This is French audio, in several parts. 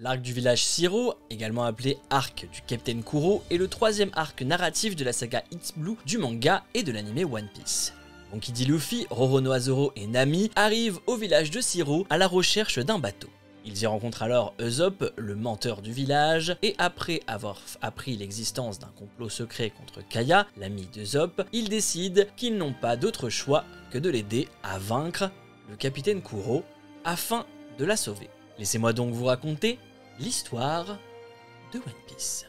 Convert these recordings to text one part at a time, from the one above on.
L'arc du village Shiro, également appelé arc du Captain Kuro, est le troisième arc narratif de la saga It's Blue du manga et de l'anime One Piece. Monkey D. Luffy, Roronoa Zoro et Nami arrivent au village de Shiro à la recherche d'un bateau. Ils y rencontrent alors Usopp, le menteur du village, et après avoir appris l'existence d'un complot secret contre Kaya, l'ami d'Usopp, ils décident qu'ils n'ont pas d'autre choix que de l'aider à vaincre le capitaine Kuro afin de la sauver. Laissez-moi donc vous raconter l'histoire de One Piece.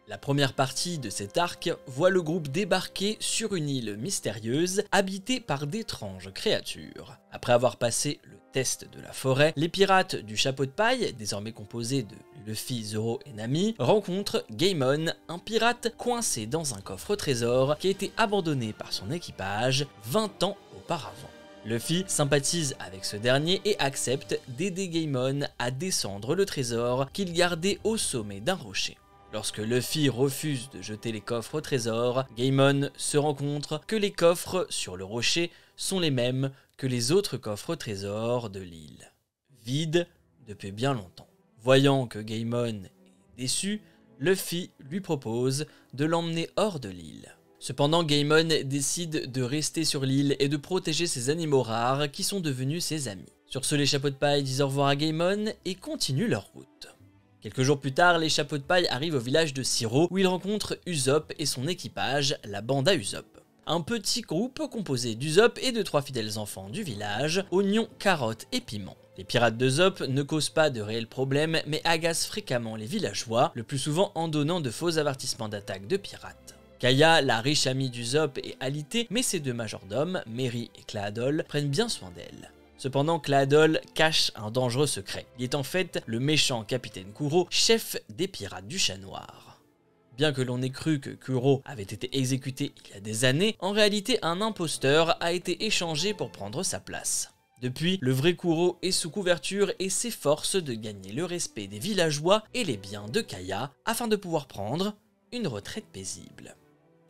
La première partie de cet arc voit le groupe débarquer sur une île mystérieuse habitée par d'étranges créatures. Après avoir passé le test de la forêt, les pirates du chapeau de paille, désormais composés de Luffy, Zoro et Nami, rencontrent Gaimon, un pirate coincé dans un coffre au trésor qui a été abandonné par son équipage 20 ans auparavant. Luffy sympathise avec ce dernier et accepte d'aider Gaimon à descendre le trésor qu'il gardait au sommet d'un rocher. Lorsque Luffy refuse de jeter les coffres au trésor, Gaimon se rend compte que les coffres sur le rocher sont les mêmes que les autres coffres au trésor de l'île, vides depuis bien longtemps. Voyant que Gaimon est déçu, Luffy lui propose de l'emmener hors de l'île. Cependant, Gaimon décide de rester sur l'île et de protéger ses animaux rares qui sont devenus ses amis. Sur ce, les chapeaux de paille disent au revoir à Gaimon et continuent leur route. Quelques jours plus tard, les chapeaux de paille arrivent au village de Shiro où ils rencontrent Usopp et son équipage, la bande à Usopp. Un petit groupe composé d'Usopp et de 3 fidèles enfants du village, oignons, carottes et piments. Les pirates d'Usopp ne causent pas de réels problèmes mais agacent fréquemment les villageois, le plus souvent en donnant de faux avertissements d'attaque de pirates. Kaya, la riche amie d'Usopp, est alitée, mais ses 2 majordomes, Merry et Claadol, prennent bien soin d'elle. Cependant, Claadol cache un dangereux secret. Il est en fait le méchant capitaine Kuro, chef des pirates du Chat Noir. Bien que l'on ait cru que Kuro avait été exécuté il y a des années, en réalité un imposteur a été échangé pour prendre sa place. Depuis, le vrai Kuro est sous couverture et s'efforce de gagner le respect des villageois et les biens de Kaya afin de pouvoir prendre une retraite paisible.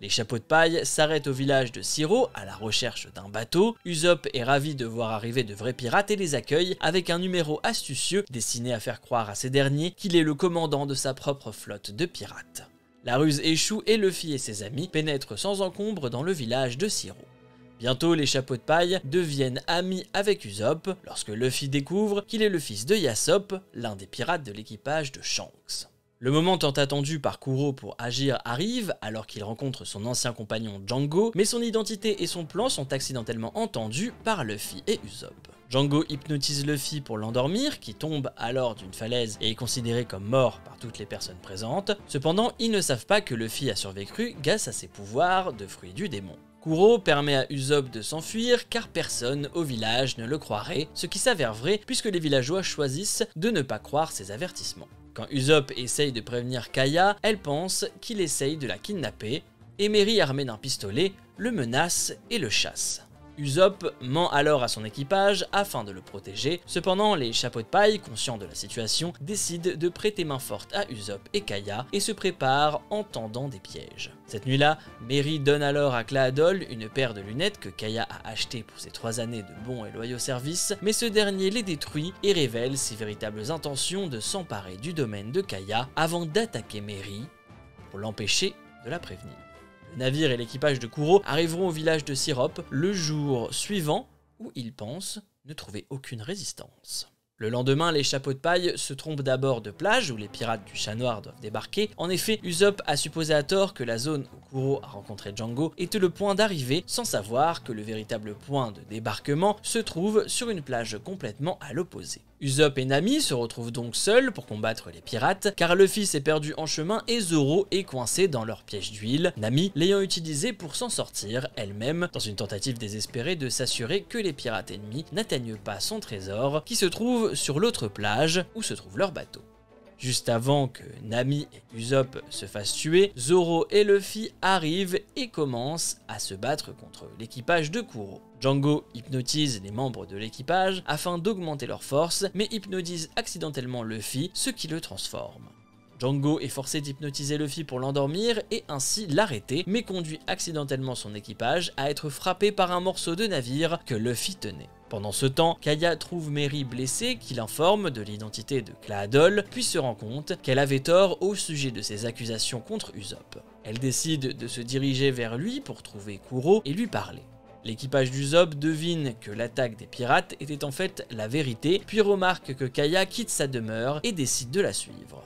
Les chapeaux de paille s'arrêtent au village de Shiro à la recherche d'un bateau. Usopp est ravi de voir arriver de vrais pirates et les accueille avec un numéro astucieux destiné à faire croire à ces derniers qu'il est le commandant de sa propre flotte de pirates. La ruse échoue et Luffy et ses amis pénètrent sans encombre dans le village de Shiro. Bientôt, les chapeaux de paille deviennent amis avec Usopp lorsque Luffy découvre qu'il est le fils de Yasopp, l'un des pirates de l'équipage de Shanks. Le moment tant attendu par Kuro pour agir arrive alors qu'il rencontre son ancien compagnon Django, mais son identité et son plan sont accidentellement entendus par Luffy et Usopp. Django hypnotise Luffy pour l'endormir, qui tombe alors d'une falaise et est considéré comme mort par toutes les personnes présentes. Cependant, ils ne savent pas que Luffy a survécu grâce à ses pouvoirs de fruit du démon. Kuro permet à Usopp de s'enfuir car personne au village ne le croirait, ce qui s'avère vrai puisque les villageois choisissent de ne pas croire ses avertissements. Quand Usopp essaye de prévenir Kaya, elle pense qu'il essaye de la kidnapper, et Merry, armé d'un pistolet, le menace et le chasse. Usopp ment alors à son équipage afin de le protéger, cependant les chapeaux de paille, conscients de la situation, décident de prêter main forte à Usopp et Kaya et se préparent en tendant des pièges. Cette nuit-là, Merry donne alors à Claadol une paire de lunettes que Kaya a achetées pour ses 3 années de bons et loyaux services, mais ce dernier les détruit et révèle ses véritables intentions de s'emparer du domaine de Kaya avant d'attaquer Merry pour l'empêcher de la prévenir. Le navire et l'équipage de Kuro arriveront au village de Sirop le jour suivant où ils pensent ne trouver aucune résistance. Le lendemain, les chapeaux de paille se trompent d'abord de plage où les pirates du Chat Noir doivent débarquer. En effet, Usopp a supposé à tort que la zone où Kuro a rencontré Django était le point d'arrivée, sans savoir que le véritable point de débarquement se trouve sur une plage complètement à l'opposé. Usopp et Nami se retrouvent donc seuls pour combattre les pirates, car Luffy s'est perdu en chemin et Zoro est coincé dans leur piège d'huile, Nami l'ayant utilisé pour s'en sortir elle-même, dans une tentative désespérée de s'assurer que les pirates ennemis n'atteignent pas son trésor, qui se trouve sur l'autre plage où se trouve leur bateau. Juste avant que Nami et Usopp se fassent tuer, Zoro et Luffy arrivent et commencent à se battre contre l'équipage de Kuro. Django hypnotise les membres de l'équipage afin d'augmenter leur force, mais hypnotise accidentellement Luffy, ce qui le transforme. Django est forcé d'hypnotiser Luffy pour l'endormir et ainsi l'arrêter, mais conduit accidentellement son équipage à être frappé par un morceau de navire que Luffy tenait. Pendant ce temps, Kaya trouve Merry blessée, qui l'informe de l'identité de Claadol, puis se rend compte qu'elle avait tort au sujet de ses accusations contre Usopp. Elle décide de se diriger vers lui pour trouver Kuro et lui parler. L'équipage d'Usopp devine que l'attaque des pirates était en fait la vérité, puis remarque que Kaya quitte sa demeure et décide de la suivre.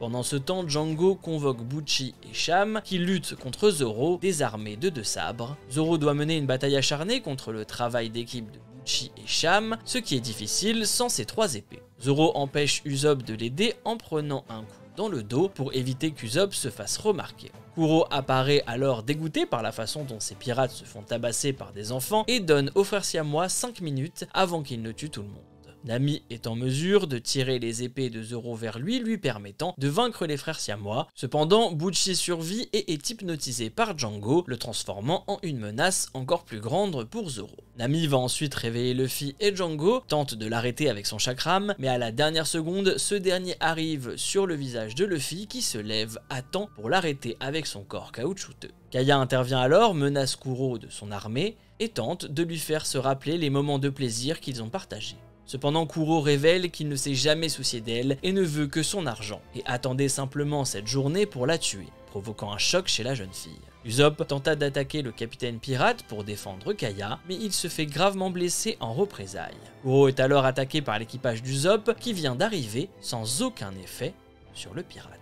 Pendant ce temps, Django convoque Butchi et Cham qui luttent contre Zoro, désarmés de 2 sabres. Zoro doit mener une bataille acharnée contre le travail d'équipe de Butchi et Cham, ce qui est difficile sans ses 3 épées. Zoro empêche Usopp de l'aider en prenant un coup dans le dos pour éviter qu'Usopp se fasse remarquer. Kuro apparaît alors dégoûté par la façon dont ces pirates se font tabasser par des enfants et donne aux frères siamois 5 minutes avant qu'ils ne tuent tout le monde. Nami est en mesure de tirer les épées de Zoro vers lui permettant de vaincre les frères siamois. Cependant, Butchi survit et est hypnotisé par Django, le transformant en une menace encore plus grande pour Zoro. Nami va ensuite réveiller Luffy et Django, tente de l'arrêter avec son chakram, mais à la dernière seconde, ce dernier arrive sur le visage de Luffy qui se lève à temps pour l'arrêter avec son corps caoutchouteux. Kaya intervient alors, menace Kuro de son armée et tente de lui faire se rappeler les moments de plaisir qu'ils ont partagés. Cependant, Kuro révèle qu'il ne s'est jamais soucié d'elle et ne veut que son argent, et attendait simplement cette journée pour la tuer, provoquant un choc chez la jeune fille. Usopp tenta d'attaquer le capitaine pirate pour défendre Kaya, mais il se fait gravement blesser en représailles. Kuro est alors attaqué par l'équipage d'Usopp qui vient d'arriver sans aucun effet sur le pirate.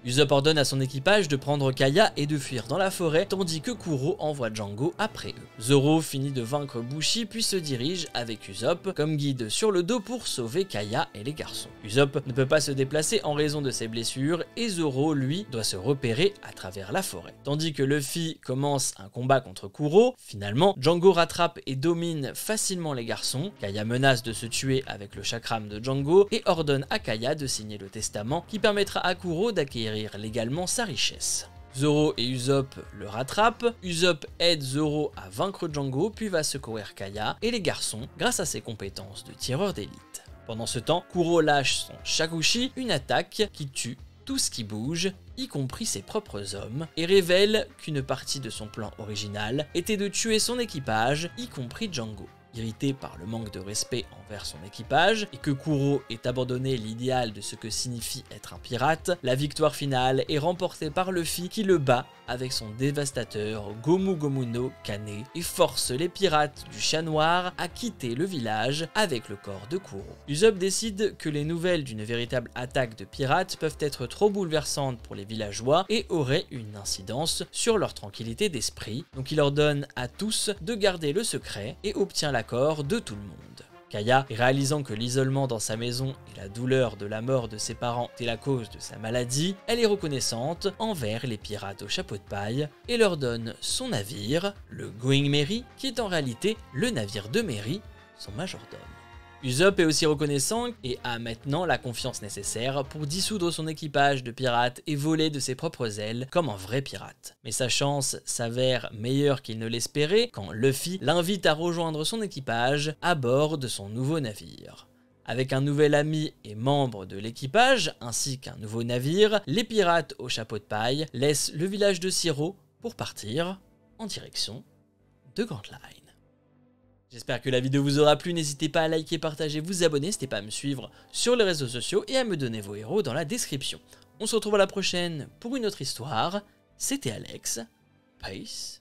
Usopp ordonne à son équipage de prendre Kaya et de fuir dans la forêt, tandis que Kuro envoie Django après eux. Zoro finit de vaincre Bushi puis se dirige avec Usopp comme guide sur le dos pour sauver Kaya et les garçons. Usopp ne peut pas se déplacer en raison de ses blessures et Zoro, lui, doit se repérer à travers la forêt. Tandis que Luffy commence un combat contre Kuro, finalement, Django rattrape et domine facilement les garçons. Kaya menace de se tuer avec le chakram de Django et ordonne à Kaya de signer le testament qui permettra à Kuro d'acquérir légalement sa richesse. Zoro et Usopp le rattrapent, Usopp aide Zoro à vaincre Django puis va secourir Kaya et les garçons grâce à ses compétences de tireur d'élite. Pendant ce temps, Kuro lâche son Shakushi, une attaque qui tue tout ce qui bouge, y compris ses propres hommes, et révèle qu'une partie de son plan original était de tuer son équipage, y compris Django. Irrité par le manque de respect envers son équipage et que Kuro ait abandonné l'idéal de ce que signifie être un pirate, la victoire finale est remportée par Luffy qui le bat avec son dévastateur Gomu Gomu no Kane et force les pirates du Chat Noir à quitter le village avec le corps de Kuro. Usopp décide que les nouvelles d'une véritable attaque de pirates peuvent être trop bouleversantes pour les villageois et auraient une incidence sur leur tranquillité d'esprit, donc il ordonne à tous de garder le secret et obtient l'accord de tout le monde. Kaya, réalisant que l'isolement dans sa maison et la douleur de la mort de ses parents étaient la cause de sa maladie, elle est reconnaissante envers les pirates au chapeau de paille et leur donne son navire, le Going Merry, qui est en réalité le navire de Merry, son majordome. Usopp est aussi reconnaissant et a maintenant la confiance nécessaire pour dissoudre son équipage de pirates et voler de ses propres ailes comme un vrai pirate. Mais sa chance s'avère meilleure qu'il ne l'espérait quand Luffy l'invite à rejoindre son équipage à bord de son nouveau navire. Avec un nouvel ami et membre de l'équipage ainsi qu'un nouveau navire, les pirates au chapeau de paille laissent le village de Shiro pour partir en direction de Grand Line. J'espère que la vidéo vous aura plu, n'hésitez pas à liker, partager, vous abonner, n'hésitez pas à me suivre sur les réseaux sociaux et à me donner vos héros dans la description. On se retrouve à la prochaine pour une autre histoire, c'était Alex, peace.